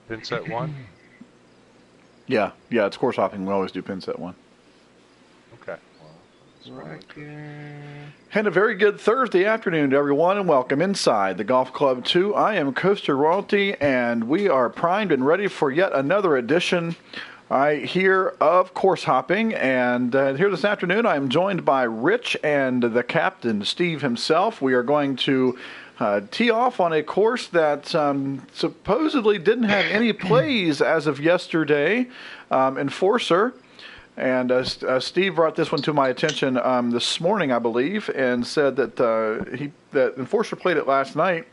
Pin set 1? Yeah, it's course hopping. We always do pin set 1. Okay. Well, And a very good Thursday afternoon to everyone, and welcome inside the Golf Club 2. I am Coaster Royalty, and we are primed and ready for yet another edition here of course hopping. And here this afternoon, I am joined by Rich and the captain, Steve himself. We are going to tee off on a course that supposedly didn't have any plays as of yesterday, Enforcer. And Steve brought this one to my attention this morning, I believe, and said that that Enforcer played it last night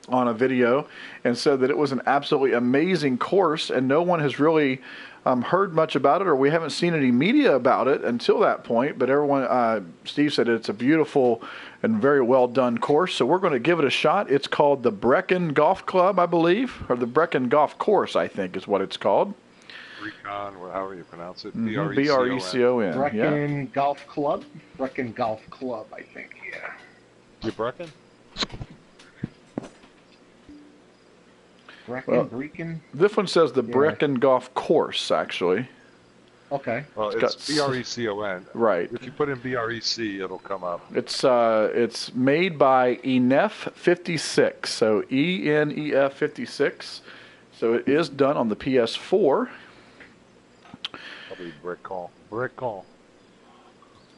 on a video and said that it was an absolutely amazing course, and no one has really heard much about it, or we haven't seen any media about it until that point. But everyone, Steve said it's a beautiful and very well done course, so we're going to give it a shot. It's called the Brecon Golf Club, I believe, or the Brecon Golf Course, I think is what it's called. Brecon, however you pronounce it. B-R-E-C-O-N. Brecon Golf Club? Brecon Golf Club, I think, yeah. You Brecon? Brecon? This one says the Brecon Golf Course, actually. Okay. Well, it's B-R-E-C-O-N. Right. If you put in B-R-E-C, it'll come up. It's made by ENEF 56, so ENEF 56. So it is done on the PS4. Probably Brecon.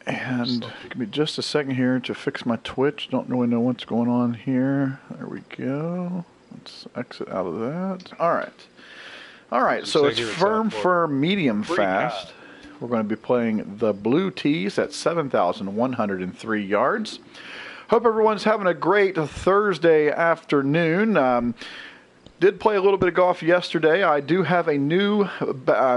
And give me just a second here to fix my Twitch. Don't really know what's going on here. There we go. Let's exit out of that. All right. So it's firm, medium, fast. We're going to be playing the blue tees at 7,103 yards. Hope everyone's having a great Thursday afternoon. Did play a little bit of golf yesterday. I do have a new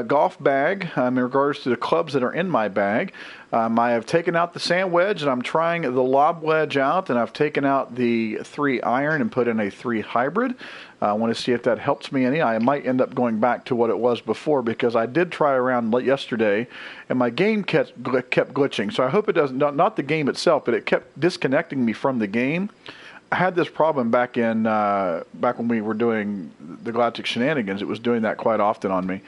golf bag in regards to the clubs that are in my bag. I have taken out the sand wedge, and I'm trying the lob wedge out, and I've taken out the 3 iron and put in a 3 hybrid. I want to see if that helps me any. I might end up going back to what it was before, because I did try around yesterday, and my game kept glitching. So I hope it doesn't, not the game itself, but it kept disconnecting me from the game. I had this problem back when we were doing the Galactic Shenanigans. It was doing that quite often on me.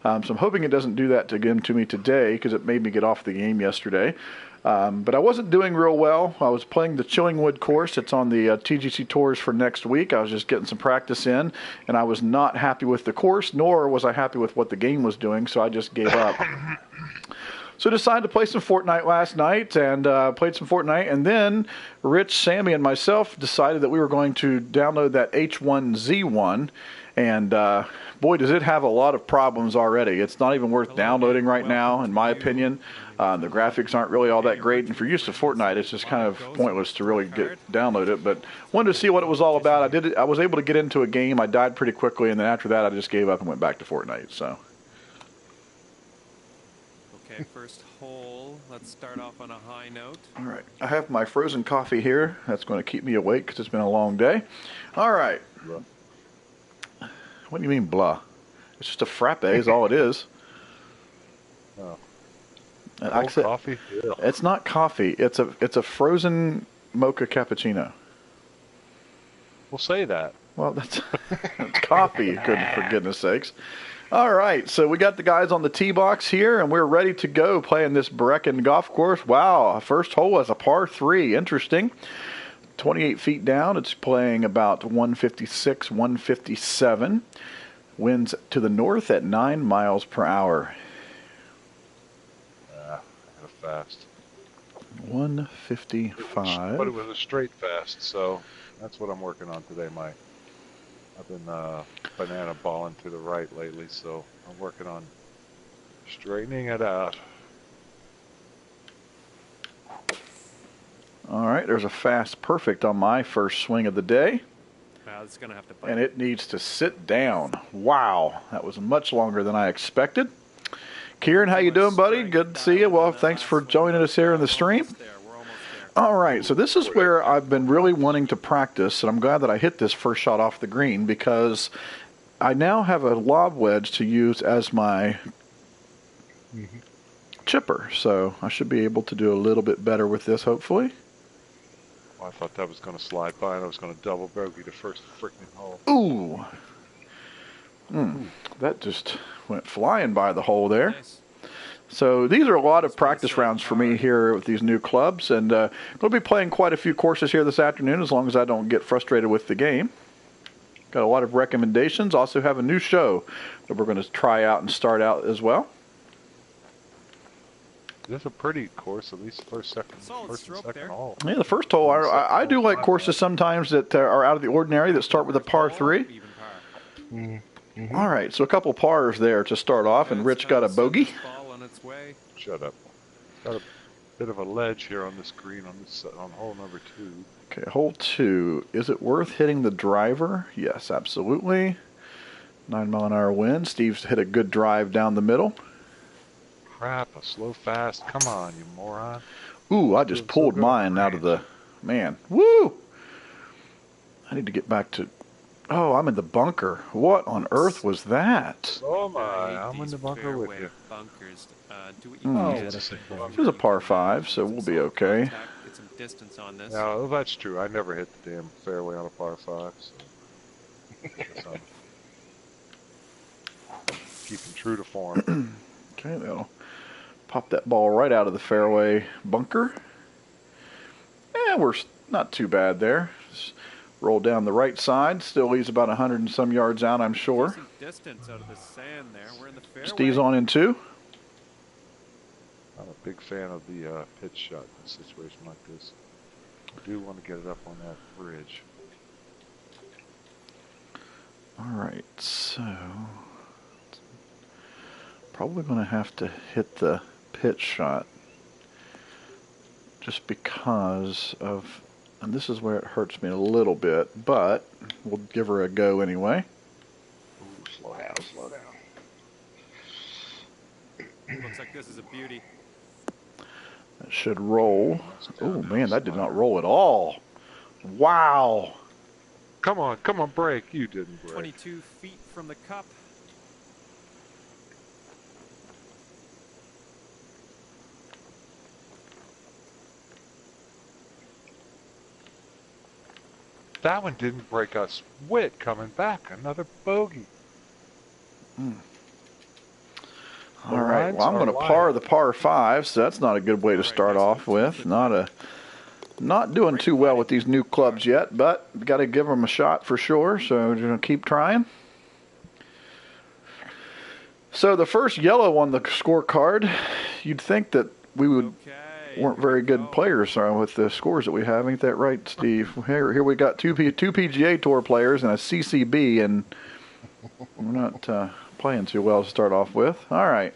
So I'm hoping it doesn't do that again to me today, because it made me get off the game yesterday. But I wasn't doing real well. I was playing the Chillingwood course. It's on the TGC Tours for next week. I was just getting some practice in, and I was not happy with the course, nor was I happy with what the game was doing, so I just gave up. So decided to play some Fortnite last night, and played some Fortnite, and then Rich, Sammy, and myself decided that we were going to download that H1Z1, and boy, does it have a lot of problems already. It's not even worth downloading right now, in my opinion. The graphics aren't really all that great, and if you're used to Fortnite, it's just kind of pointless to really download it, but wanted to see what it was all about. I was able to get into a game. I died pretty quickly, and then after that, I just gave up and went back to Fortnite, so... Okay, first hole. Let's start off on a high note. All right. I have my frozen coffee here. That's going to keep me awake because it's been a long day. All right. What do you mean, blah? It's just a frappe is all it is. Oh. Coffee? Yeah. It's not coffee. It's a frozen mocha cappuccino. We'll say that. Well, that's coffee, for goodness sakes. All right, so we got the guys on the tee box here, and we're ready to go playing this Brecon golf course. Wow, first hole is a par 3. Interesting. 28 feet down. It's playing about 156, 157. Winds to the north at 9 miles per hour. Kind of fast. 155. But it was a straight fast, so that's what I'm working on today, Mike. I've been banana balling to the right lately, so I'm working on straightening it out. All right, there's a fast perfect on my first swing of the day. It's gonna have to bite. And it needs to sit down. Wow, that was much longer than I expected. Kieran, how you doing, buddy? Good to see you. Well, thanks for joining us here in the stream. All right, so this is where I've been really wanting to practice, and I'm glad that I hit this first shot off the green, because I now have a lob wedge to use as my chipper, so I should be able to do a little bit better with this, hopefully. Well, I thought that was going to slide by, and I was going to double bogey the first freaking hole. Ooh. That just went flying by the hole there. Nice. So these are a lot of practice rounds for me here with these new clubs, and we'll be playing quite a few courses here this afternoon as long as I don't get frustrated with the game. Got a lot of recommendations. Also have a new show that we're going to try out and start out as well. This is a pretty course, at least first and Solid stroke second there. hole. Yeah, the first hole, I do like courses sometimes that are out of the ordinary that start with a par 3. Even par. All right, so a couple pars there to start off, and Rich got a bogey. Ball on its way. Shut up. Got a bit of a ledge here on this green on hole number 2. Okay, hole 2. Is it worth hitting the driver? Yes, absolutely. 9-mile-an-hour wind. Steve's hit a good drive down the middle. Crap, a slow fast. Come on, you moron. Ooh, I just pulled mine out of the... Man, woo! I need to get back to... Oh, I'm in the bunker. What on earth was that? So am I. I'm in the bunker with you. Bunkers. Do what you can. This is a par 5, so we'll be okay. Get some distance on this. No, that's true. I never hit the damn fairway on a par 5. So. Guess I'm keeping true to form. Okay, that'll pop that ball right out of the fairway bunker. And we're not too bad there. Just roll down the right side. Still leaves about 100 and some yards out, I'm sure. Decent distance out of the sand there. We're in the fairway. Steve's on in 2. I'm a big fan of the pitch shot in a situation like this. I do want to get it up on that bridge. All right, so probably going to have to hit the pitch shot just because of, and this is where it hurts me a little bit, but we'll give her a go anyway. Ooh, slow down, slow down. Looks like this is a beauty. That should roll. Oh man, that did not roll at all. Wow. Come on, break. You didn't break. 22 feet from the cup. That one didn't break us. Wit coming back. Another bogey. All right, well, I'm going to par the par 5, so that's not a good way to start off with. Not doing too well with these new clubs yet, but got to give them a shot for sure, so we're going to keep trying. So the first yellow on the scorecard, you'd think that we weren't very good players with the scores that we have. Ain't that right, Steve? Here we got two PGA Tour players and a CCB, and we're not playing too well to start off with. All right.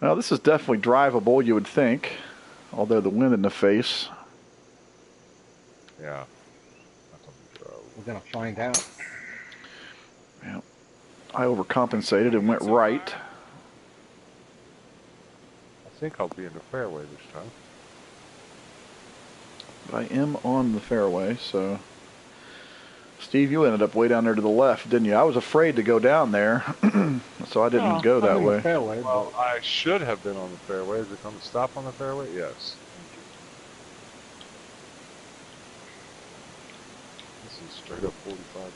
Well, this is definitely drivable, you would think, although the wind in the face. Yeah. We're going to find out. Yeah. I overcompensated and went right. I think I'll be in the fairway this time. But I am on the fairway, so... Steve, you ended up way down there to the left, didn't you? I was afraid to go down there, so I didn't go that way. Fairway, well, I should have been on the fairway. Is it going to stop on the fairway? Yes. This is straight up 45 yards.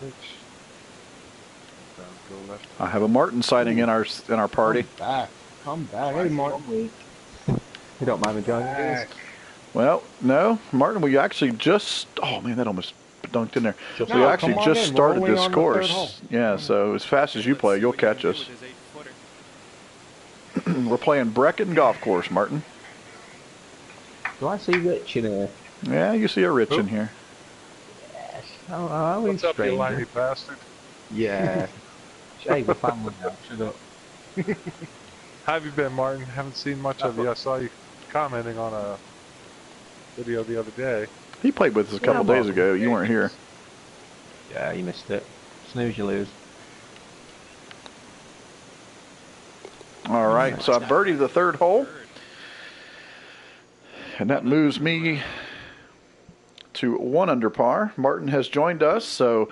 Pitch. Down, go left. I have a Martin sighting in our party. Come back. Hey, Martin. You don't mind me joining us? Well, no, Martin. We actually just. Oh man, that almost dunked in there. No, we actually just started this on course. Yeah, so as fast as you play, you'll catch us. We're playing Brecon Golf Course, Martin. Do I see Rich in here? Yeah, you see a Rich in here. Yes. Oh, what's up, you limey bastard? Yeah. Hey, we're family now. Shut up. How have you been, Martin? Haven't seen much of you. I saw you commenting on a video the other day. He played with us a couple days ago. You weren't here. Yeah, you missed it. Snooze, you lose. All right, so I birdied the third hole. And that moves me to 1 under par. Martin has joined us, so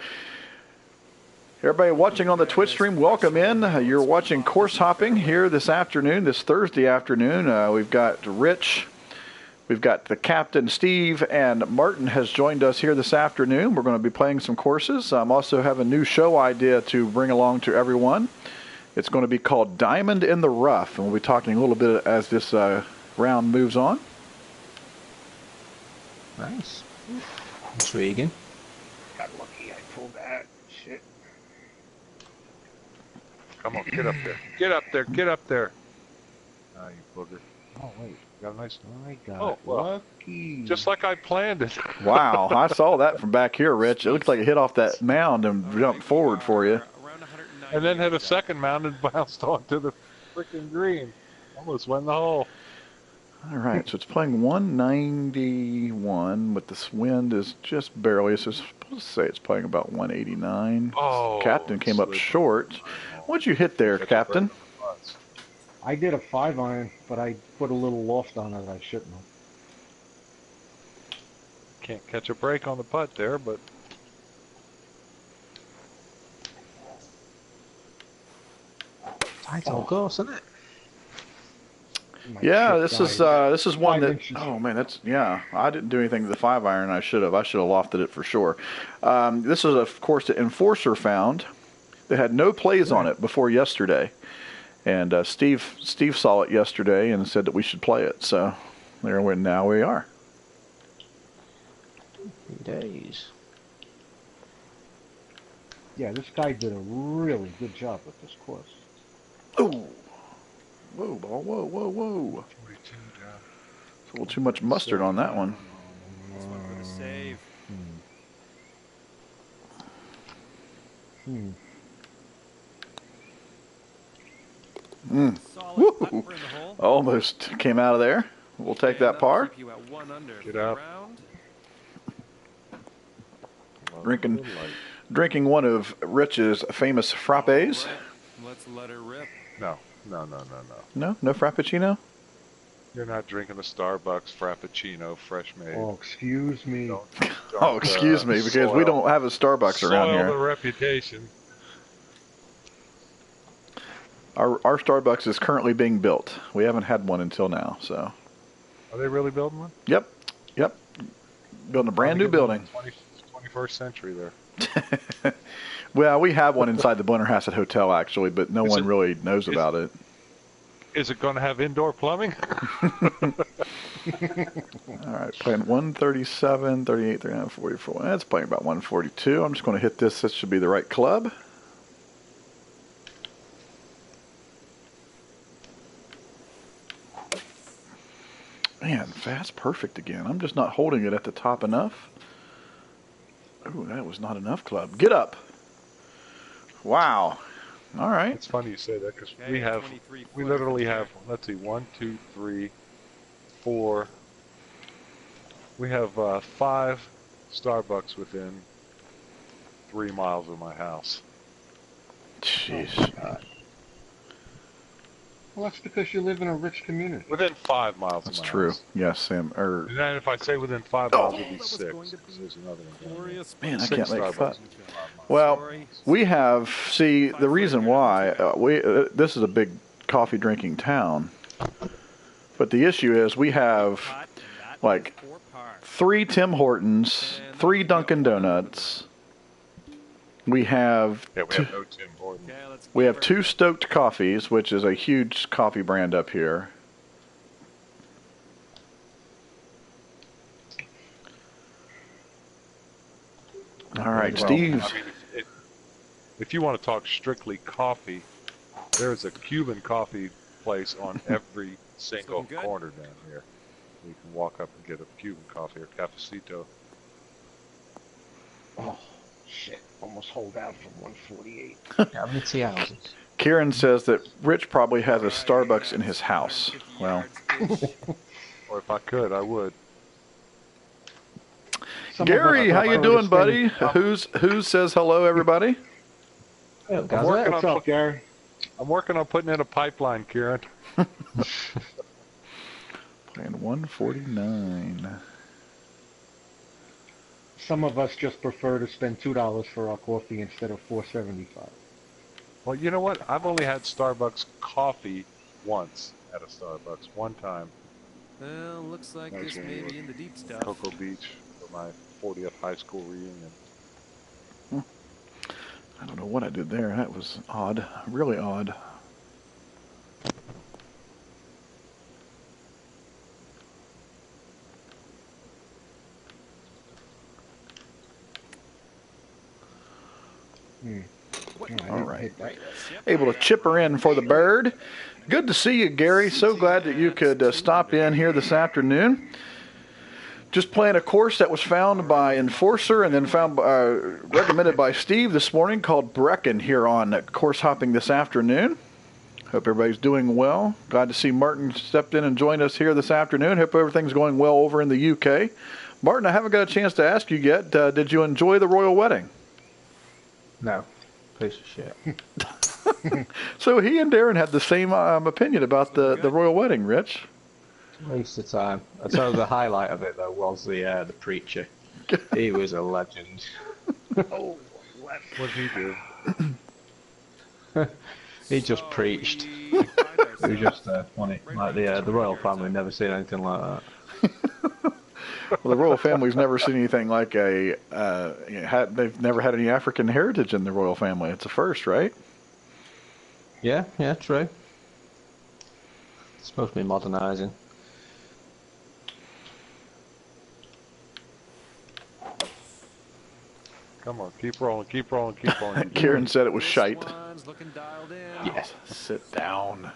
everybody watching on the Twitch stream, welcome in. You're watching Course Hopping here this afternoon, this Thursday afternoon. We've got Rich We've got the captain, Steve, and Martin has joined us here this afternoon. We're going to be playing some courses. Also have a new show idea to bring along to everyone. It's going to be called Diamond in the Rough, and we'll be talking a little bit as this round moves on. Nice. Intriguing. Got lucky I pulled that. Shit. Come on, get up there. Get up there. Get up there. Ah, you booger. Oh, wait. Got a nice... I got Oh, well, lucky. just like I planned it. Wow, I saw that from back here, Rich. It looked like it hit off that mound and jumped forward for you. And then had a second mound and bounced onto the freaking green. Almost went in the hole. All right, so it's playing 191, but this wind is just barely. So it's supposed to say it's playing about 189. Oh, Captain came up short. What'd you hit there, Captain? I did a 5-iron, but I put a little loft on it I shouldn't have. Can't catch a break on the putt there, but... Tight old course, isn't it? My Yeah, chip this is one 5 that. inches. Oh man, that's yeah. I didn't do anything to the 5-iron. I should have lofted it for sure. This is of course the Enforcer found that had no plays on it before yesterday, and Steve saw it yesterday and said that we should play it. So now we are. 3 days. Yeah, this guy did a really good job with this course. Oh, whoa, ball, whoa! 42 down. It's a little too much mustard on that one. This one for the save. Solid putt Woo! for in the hole. Almost came out of there. We'll take that That'll par. keep you at 1 under Get for the up. round. Well, Drinking. a little light. Drinking one of Rich's famous frappes. All right, let's let her rip. No. No frappuccino. You're not drinking a Starbucks Frappuccino fresh made. Oh, excuse me. Don't, Oh, excuse me, because we don't have a Starbucks around soil the here. reputation. Our Starbucks is currently being built. We haven't had one until now, so. Are they really building one? Yep. Building a brand new building. 21st century there. Well, we have one inside the Blennerhassett Hotel, actually, but no Is one it- really knows about it. Is it going to have indoor plumbing? All right, playing 137, 38, 39, 44. That's playing about 142. I'm just going to hit this. This should be the right club. Man, fast perfect again. I'm just not holding it at the top enough. Ooh, that was not enough club. Get up. Wow. All right. It's funny you say that because Okay, we have, 23 we footer literally here. have, let's see, 1, 2, 3, 4. We have 5 Starbucks within 3 miles of my house. Jeez. Well, that's because you live in a rich community. Within 5 miles That's of my true. house. Yes, Sam. And then if I say within 5 Oh. miles, it'd be That was 6. going to 'cause be there's another one down there. Glorious. Man, I 6 can't make Starbucks. fun. Well, Sorry. we have, see, the reason why, this is a big coffee drinking town, but the issue is we have Putt, and that like is for par. 3 Tim Hortons, 3 Dunkin' Donuts, we have Yeah, we have no Tim Hortons. Okay, let's we keep have her. 2 Stoked Coffees, which is a huge coffee brand up here. All right, Well, Steve. I mean, if you want to talk strictly coffee, there's a Cuban coffee place on every single looking good. corner down here. You can walk up and get a Cuban coffee or cafecito. Oh, shit. Almost hold out from 148. How many tea houses? Kieran says that Rich probably has a Starbucks in his house. 150 Well, yards-ish. Or if I could, I would. Some of us Gary, how you prefer to doing, spend- buddy? Who says hello, everybody? Oh, I'm guys, working What's on up, Gary? I'm working on putting in a pipeline, Kieran. Playing 149. Some of us just prefer to spend $2 for our coffee instead of $4.75. Well, you know what? I've only had Starbucks coffee once at a Starbucks, one time. Well, looks like Nice this one, may you be in the deep stuff. Cocoa Beach for my 40th high school reunion. I don't know what I did there. That was odd. Really odd. All right. Able to chip her in for the bird. Good to see you, Gary. So glad that you could stop in here this afternoon. Just playing a course that was found by Enforcer and then found recommended by Steve this morning called Brecon here on course hopping this afternoon. Hope everybody's doing well. Glad to see Martin stepped in and joined us here this afternoon. Hope everything's going well over in the UK. Martin, I haven't got a chance to ask you yet. Did you enjoy the royal wedding? No. Piece of shit. So he and Darren had the same opinion about the royal wedding, Rich. Waste of time. I tell you the highlight of it though was the preacher. He was a legend. Oh, What did he do? He just preached. It was just funny. Like the royal family never seen anything like that. Well, the royal family's never seen anything like they've never had any African heritage in the royal family. It's a first, right? Yeah, true. It's supposed to be modernising. Come on, keep rolling, keep rolling, keep rolling. Kieran said it was shite. Looking dialed in. Yes, sit down.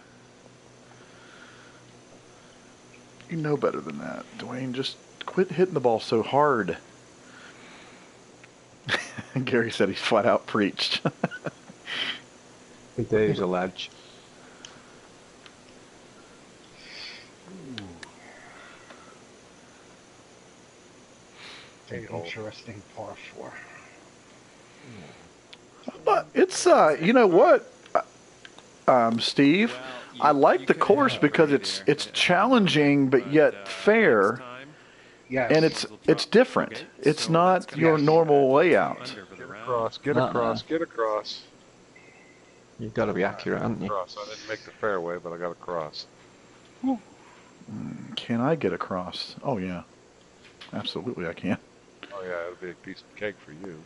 You know better than that, Dwayne. Just quit hitting the ball so hard. Gary said he's flat out preached. Dave's a ledge. Interesting par 4. But it's you know what, Steve, I like the course because it's challenging but yet fair, Yes. and it's different. It's not your normal layout. Get across, get across, get across. You've got to be accurate, haven't you? Cross. I didn't make the fairway, but I got across. Can I get across? Oh yeah, absolutely I can. Oh yeah, it'll be a piece of cake for you.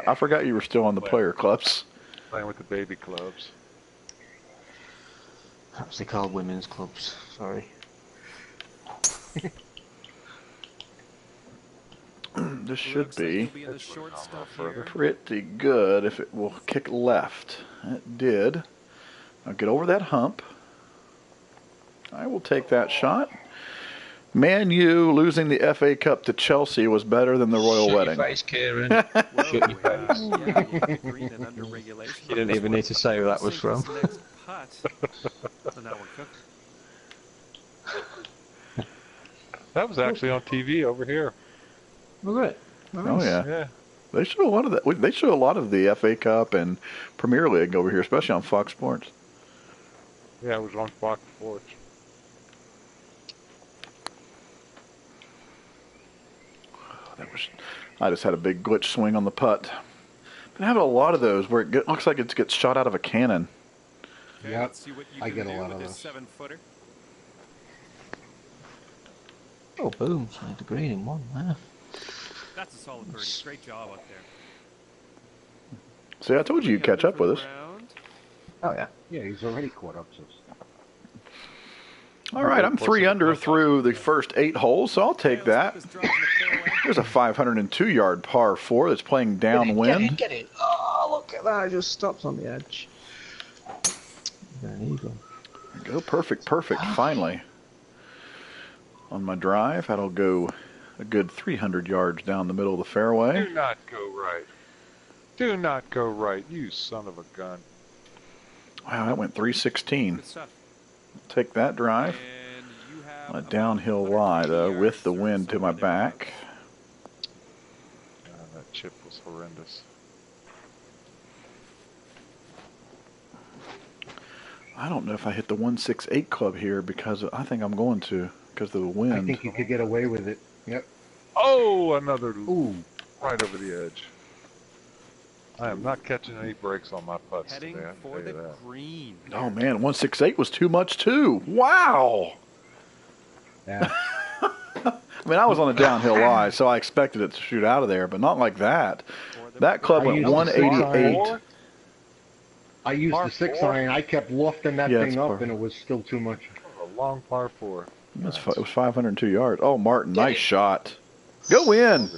I forgot you were still on the player clubs. Playing with the baby clubs. Actually called women's clubs. Sorry. This should be The short stuff further. pretty good if it will kick left. It did. Now get over that hump. I will take that shot. Man U losing the FA Cup to Chelsea was better than the royal Shut wedding. Your face, Kieran. Shut your face. You didn't even need to say where that was from. So now we're cooked. That was actually on TV over here. Was it? Oh yeah. Yeah. They show a lot of that. They show a lot of the FA Cup and Premier League over here, especially on Fox Sports. Yeah, it was on Fox Sports. I just had a big glitch swing on the putt. Been having a lot of those where it looks like it gets shot out of a cannon. Okay, Yep, let's see what you I can get a do lot with of this those. 7-footer. Oh, boom. So the green in one there. That's a solid birdie. Great job out there. See, I told you you'd catch up with us. Oh, yeah. Yeah, he's already caught up to us. All right, I'm 3 under through the first 8 holes, so I'll take that. There's a 502-yard par 4 that's playing downwind. Get it. Oh, look at that. It just stops on the edge. There you go. There you go. Perfect. Finally. On my drive, that'll go a good 300 yards down the middle of the fairway. Do not go right. Do not go right, you son of a gun. Wow, that went 316. Good stuff. Take that drive. And you have A downhill lie, though, with the wind to my back. That chip was horrendous. I don't know if I hit the 168 club here because I think I'm going to because of the wind. I think you could get away with it. Yep. Oh, another Ooh. right over the edge. I am not catching any breaks on my putts heading today, I for can tell the you that. green. Oh man, 168 was too much too. Wow. Yeah. I mean, I was on a downhill lie, so I expected it to shoot out of there, but not like that. That club I went used the 188. I used Par the 6 four? iron. I kept lofting that Yeah, thing it's up, par. and it was still too much. A long par 4. It was 502 yards. Oh, Martin, nice shot. Go in.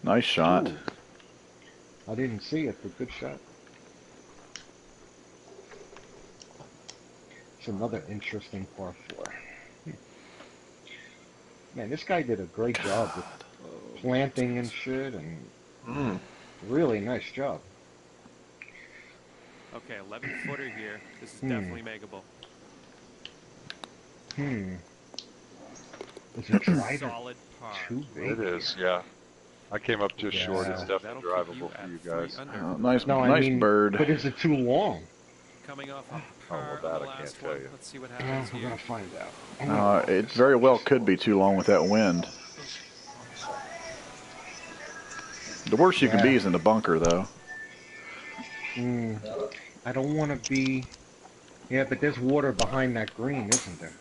Nice shot. Ooh. I didn't see it, but good shot. It's another interesting par 4. Man, this guy did a great job with planting and shit, and really nice job. Okay, 11-footer here. This is definitely makeable. Is it driver Solid par. too big? It is, yeah. I came up just short. It's That'll definitely keep you drivable for at you 3 guys. under. Nice, No, I nice mean, bird. but is it too long? Coming off a Oh, par well, on that the I can't last tell one. you. Let's see what happens We're here. gonna find out. It very well could be too long with that wind. The worst you can be is in the bunker, though. I don't want to be. Yeah, but there's water behind that green, isn't there?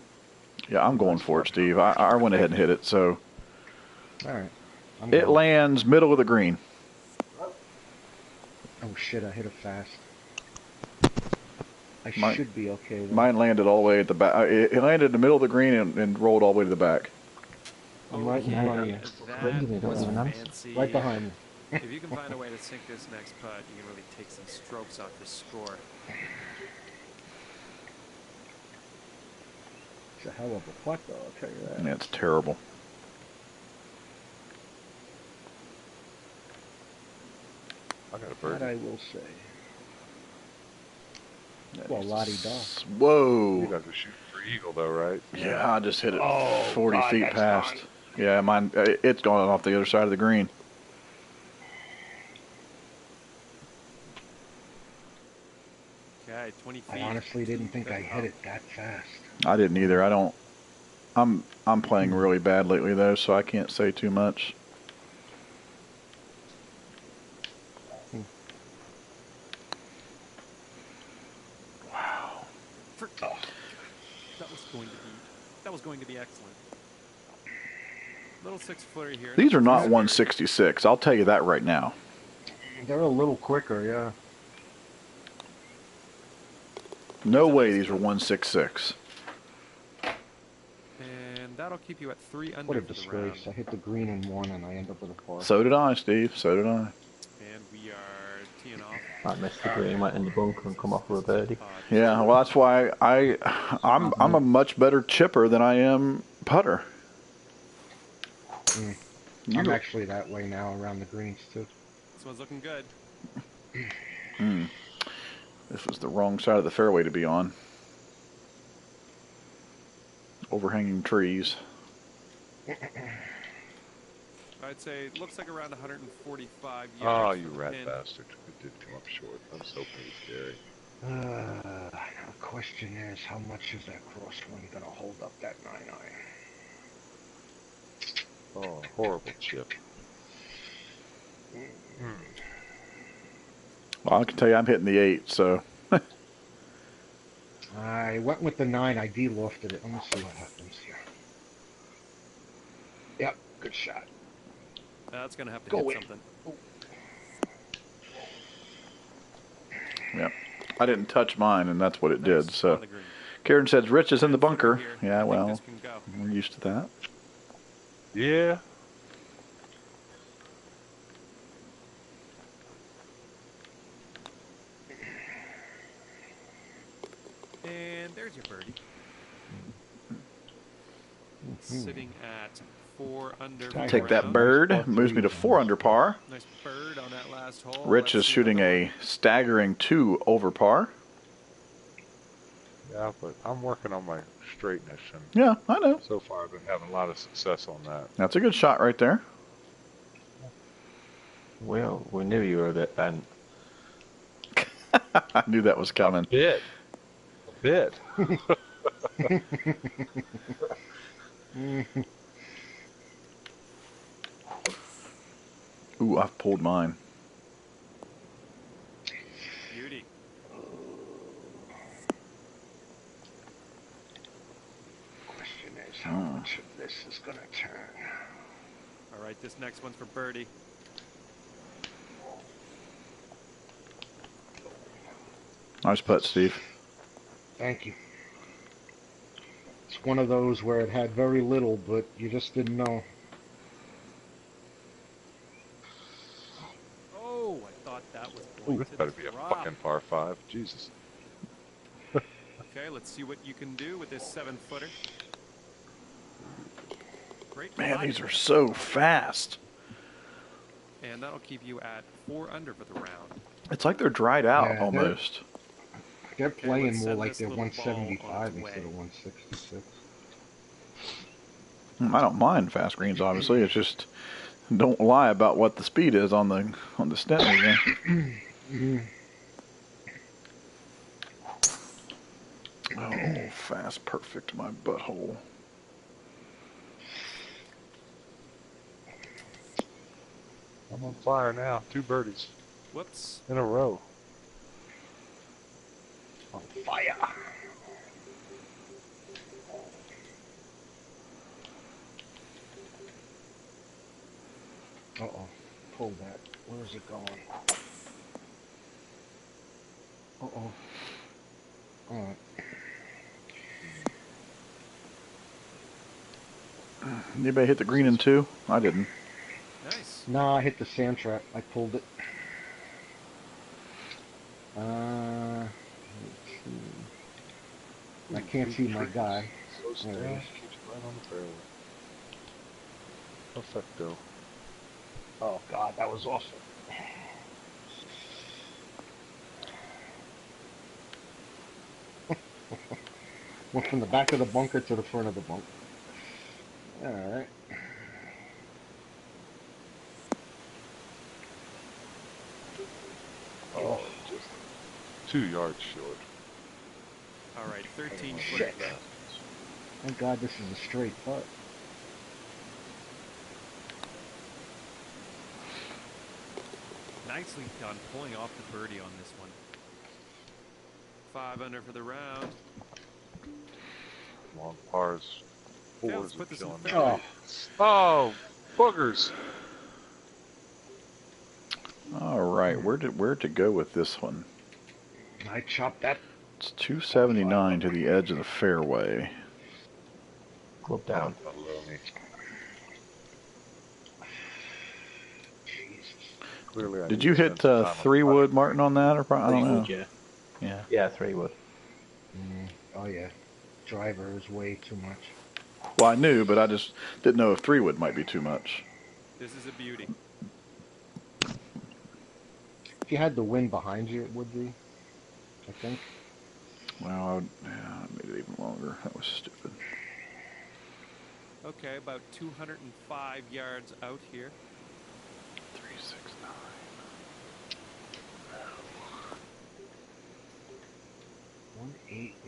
Yeah, I'm going for it, Steve. I went ahead and hit it, so. All right. It lands middle of the green. Oh shit! I hit it fast. I should be okay. Though. Mine landed all the way at the back. It landed in the middle of the green and rolled all the way to the back. I'm right in front of you. That was fancy. Right behind me. If you can find a way to sink this next putt, you can really take some strokes off the score. It's a hell of a putt, though. I'll tell you that. Yeah, it's terrible. I got a That birdie. I will say. Well, la-di-da. Whoa. You guys are shooting for eagle, though, right? Yeah, I just hit it Oh, 40 God, feet that's past. gone. Yeah, mine. It's gone off the other side of the green. Okay, 20 feet. I honestly didn't think I hit it that fast. I didn't either. I don't. I'm playing really bad lately though, so I can't say too much. Wow. That was going to be excellent. Little 6-footer here. These are not 166. I'll tell you that right now. They're a little quicker, yeah. No way these are 166. And that'll keep you at 3 under What a for the disgrace. round. I hit the green in one and I end up with a par. So did I, Steve. So did I. And we are teeing off. I missed the green, went in the bunker and come off with a birdie. Yeah, well, that's why I'm a much better chipper than I am putter. I'm actually that way now around the greens, too. This one's looking good. This was the wrong side of the fairway to be on. Overhanging trees. I'd say it looks like around 145 Oh, yards. you from the rat pin. bastard. It did come up short. I'm so pretty scary. The question is, how much is that crosswind going to hold up that 9-iron? Oh, horrible chip. Well, I can tell you I'm hitting the 8, so. I went with the 9. I de-lofted it. Let me see what happens here. Yep, good shot. That's going to have to Go hit in. something. Yep. I didn't touch mine, and that's what it did. Nice So, on the green. Karen says Rich is in the 10-footer bunker. here. I Yeah, think well, this can go. we're used to that. Yeah. And there's your birdie. Sitting at 4 under. for the Take that round. bird. Moves me to 4 under par. Nice bird on that last hole. Rich Let's is see shooting what a staggering 2 over par. Yeah, but I'm working on my straightness, and Yeah, I know. so far I've been having a lot of success on that. That's a good shot right there. Well, we knew you were a bit bent. I knew that was coming. A bit. Ooh, I've pulled mine. Question how much of this is gonna turn. All right, this next one's for birdie. Nice putt, Steve. Thank you. It's one of those where it had very little, but you just didn't know. Oh, I thought that was Ooh, going this to better be a drop. fucking par 5. Jesus. Okay, let's see what you can do with this 7-footer. Great. Man, putt. these are so fast. And that'll keep you at 4 under for the round. It's like they're dried out Yeah, almost. They're Okay, playing let's more send like this they're little ball on its 175 way. instead of 166. I don't mind fast greens, obviously. It's just don't lie about what the speed is on the stint again. Oh, fast, perfect, my butthole. I'm on fire now. 2 birdies Whoops. in a row. On fire! Uh-oh. Pull that. Where's it going? Uh-oh. Alright. Anybody hit the green in 2? I didn't. Nice. Nah, I hit the sand trap. I pulled it. Let's see. I can't see my guy. Slows There it down. is. Keeps right on the fairway. Perfecto. Oh god, that was awesome. Went from the back of the bunker to the front of the bunker. Alright. Oh, just 2 yards short. All right, 13 Oh, footer shit. left. Thank God this is a straight putt. Nicely done pulling off the birdie on this one. 5 under for the round. Long pars. Okay, let's 4s put are this in killing the me. fairway. Oh, boogers. All right, where to go with this one? I chopped that. It's 279 to the edge of the fairway. Club down. Baloney. Jesus. Clearly, I Did need you to hit spend some time on the 3 wood, putt. Martin, on that? Or I don't know. Yeah. Yeah. Yeah, 3 wood. Oh yeah. Driver is way too much. Well, I knew, but I just didn't know if 3 wood might be too much. This is a beauty. If you had the wind behind you, it would be. I think. Well, I made it even longer. That was stupid. Okay, about 205 yards out here. 369. 189.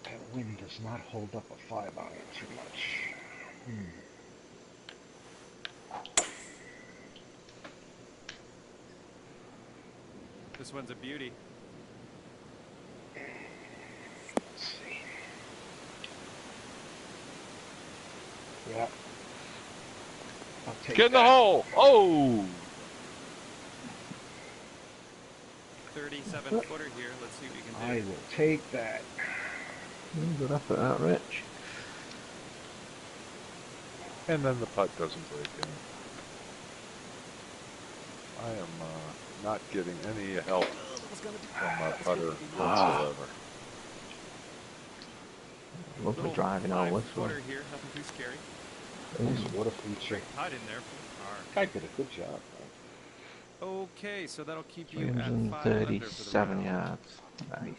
That wind does not hold up a 5-iron too much. This one's a beauty. Let's see. Yeah. I'll take Get in the that. hole. Oh. 37 footer here. Let's see what we can I do. will take that. Good effort, that, Rich. And then the putt doesn't break in. I am not getting any help from my putter whatsoever. Lovely Little driving on this one. 5-footer here. Nothing too scary. Nice water feature. Putt in there for the par. Guy did a good job. Okay, so that'll keep you at 5 under for the 337 round. yards. Nice.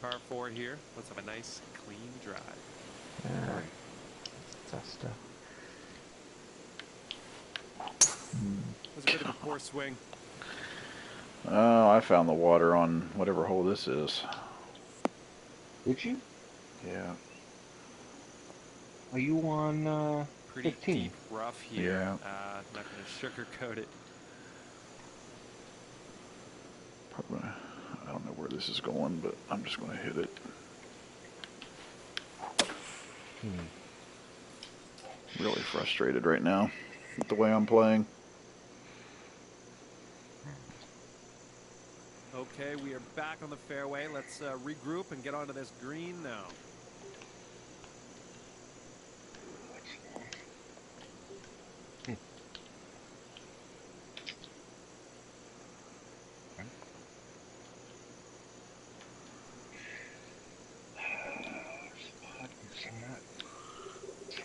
Par 4 here. Let's have a nice clean drive. Yeah. Tester. It was a bit of a poor swing. Oh, I found the water on whatever hole this is. Did you? Yeah. Are you on Pretty 15? deep rough here. Yeah. Not going to sugarcoat it. Probably. don't know where this is going, but I'm just going to hit it. Really frustrated right now with the way I'm playing. Okay, we are back on the fairway. Let's regroup and get onto this green now.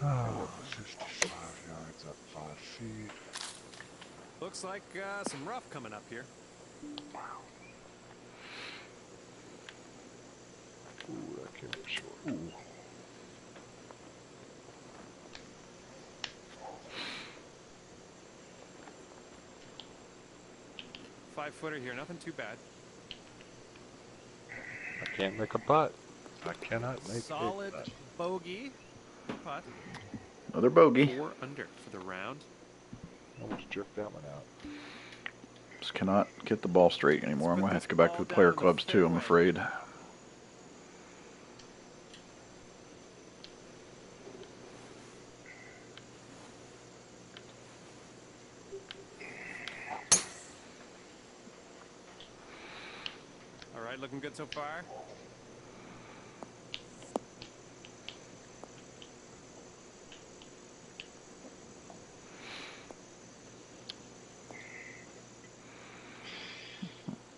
Oh, 55 yards up 5 feet. Looks like some rough coming up here. Ooh, that came up short. Ooh. Five-footer here, nothing too bad. I can't make a putt. I cannot make Solid a putt. bogey. Putt. Another bogey. 4 under for the round. Almost jerked that one out. Just cannot get the ball straight anymore. I'm going to have to go back to the player clubs too, I'm afraid. All right, looking good so far.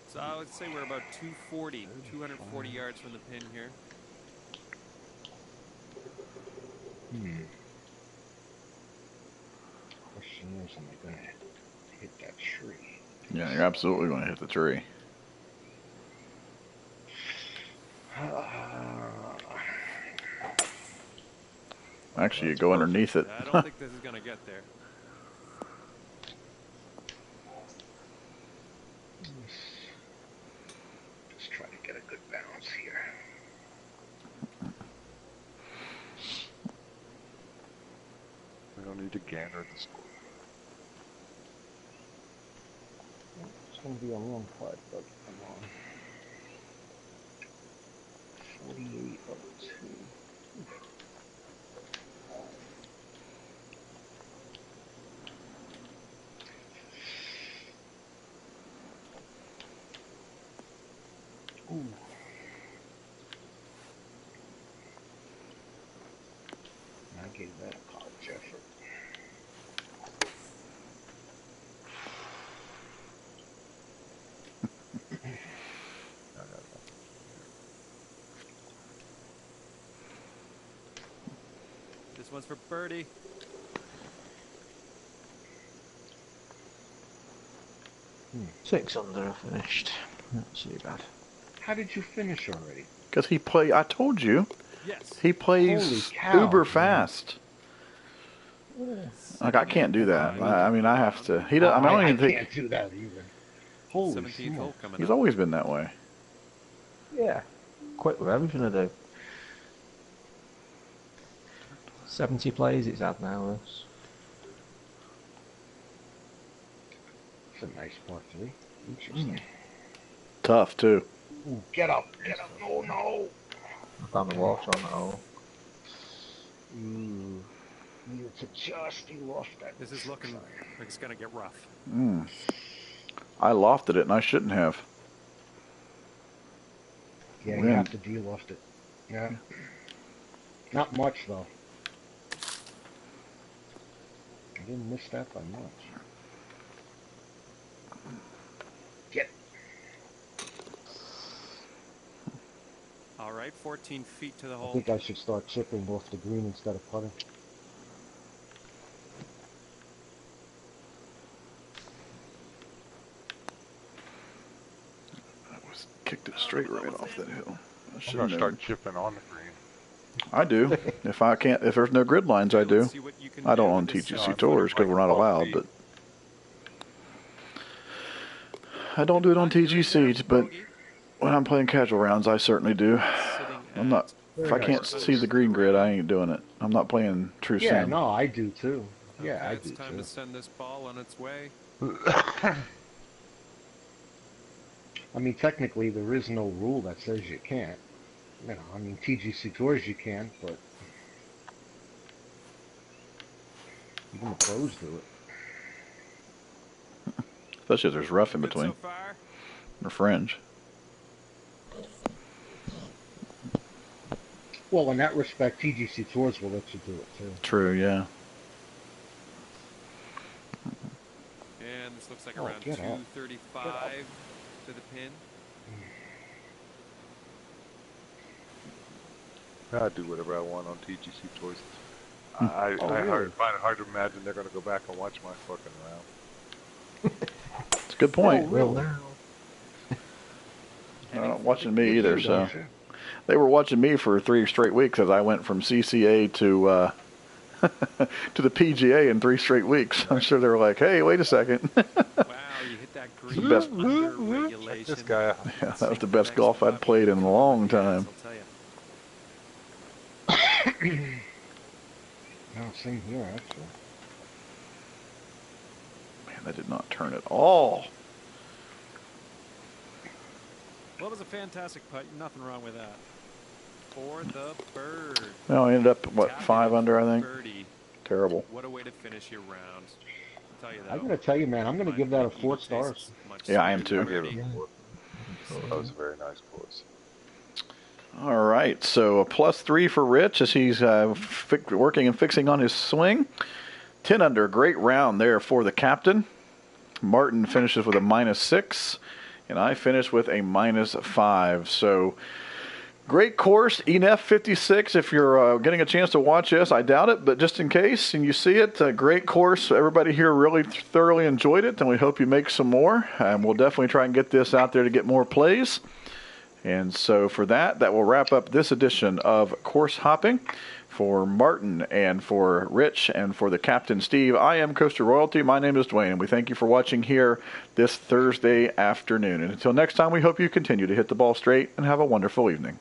So I would say we're about 240 yards from the pin here. Question is, am I going to hit that tree? Yeah, you're absolutely going to hit the tree. Actually, you go underneath it. I don't think this is going to get there. Just try to get a good bounce here. We don't need to gander the score. It's going to be a long putt, but come on. 48.02. Ooh. I gave that a college effort. This one's for birdie. Six under I finished. Not too bad. How did you finish already? Because he play. I told you. Yes. He plays Holy cow, uber man. fast. Like, I can't do that. I mean, I have to. He does, I don't even think. can't do that either. Holy 17th hole smokes. coming He's up. always been that way. Yeah. Quick with everything I do. 70 plays it's had now, this. It's a nice par 3. Interesting. Tough, too. Ooh, get up, no, no. I found the water on that hole. Ooh, needed to just loft that. This is looking like it's going to get rough. I lofted it, and I shouldn't have. Yeah, you Wind. have to de-loft it. Yeah. Not much, though. I didn't miss that by much. Get. All right, 14 feet to the I hole. think I should start chipping off the green instead of putting. Kicked it straight right off that hill. I'm going to start chipping on the green. I do. If there's no grid lines, I do. See what you can I don't do on with this, TGC I tours because we're not like allowed, 12 but I don't do it on TGC. But when I'm playing casual rounds, I certainly do. sitting I'm not. at If I can't see the green grid, I ain't doing it. I'm not playing true Yeah, sim. no, I do too. Yeah, Okay, I it's do time too. to send this ball on its way. I mean, technically, there is no rule that says you can't. You know, I mean, TGC Tours you can, but even the pros do it. Especially if there's rough in Good between so far? or fringe. Well, in that respect, TGC Tours will let you do it too. True, yeah. And this looks like Oh, around get up. 235 to the pin. I do whatever I want on TGC Toys. Hmm. I Really? find it hard to imagine they're going to go back and watch my fucking round. It's a good point. Really? They're not watching me You either, do, so. don't you? They were watching me for 3 straight weeks as I went from CCA to to the PGA in 3 straight weeks. I'm sure they were like, hey, wait a second. Wow, you hit that green best- under regulation. Check this guy out. Yeah, that was the best golf I'd played in a long time. I'll tell you. No, same here, actually. Man, that did not turn at all. Well, it was a fantastic putt. Nothing wrong with that. For the bird. No, I ended up, what, Tapped it 5 in under, I for think? birdie. What What a way to finish your round. I'll tell you I that. gotta tell you, man, I'm gonna give that a 4 stars. Yeah, I am too. I gave it a 4. That was a very nice course. All right, so a +3 for Rich as he's working and fixing on his swing. 10 under, great round there for the captain. Martin finishes with a -6, and I finish with a -5. So great course, ENF 56. If you're getting a chance to watch this, I doubt it, but just in case and you see it, a great course. Everybody here really thoroughly enjoyed it, and we hope you make some more. And we'll definitely try and get this out there to get more plays. And so for that will wrap up this edition of Course Hopping. For Martin and for Rich and for the Captain Steve, I am Coaster Royalty. My name is Dwayne, and we thank you for watching here this Thursday afternoon. And until next time, we hope you continue to hit the ball straight and have a wonderful evening.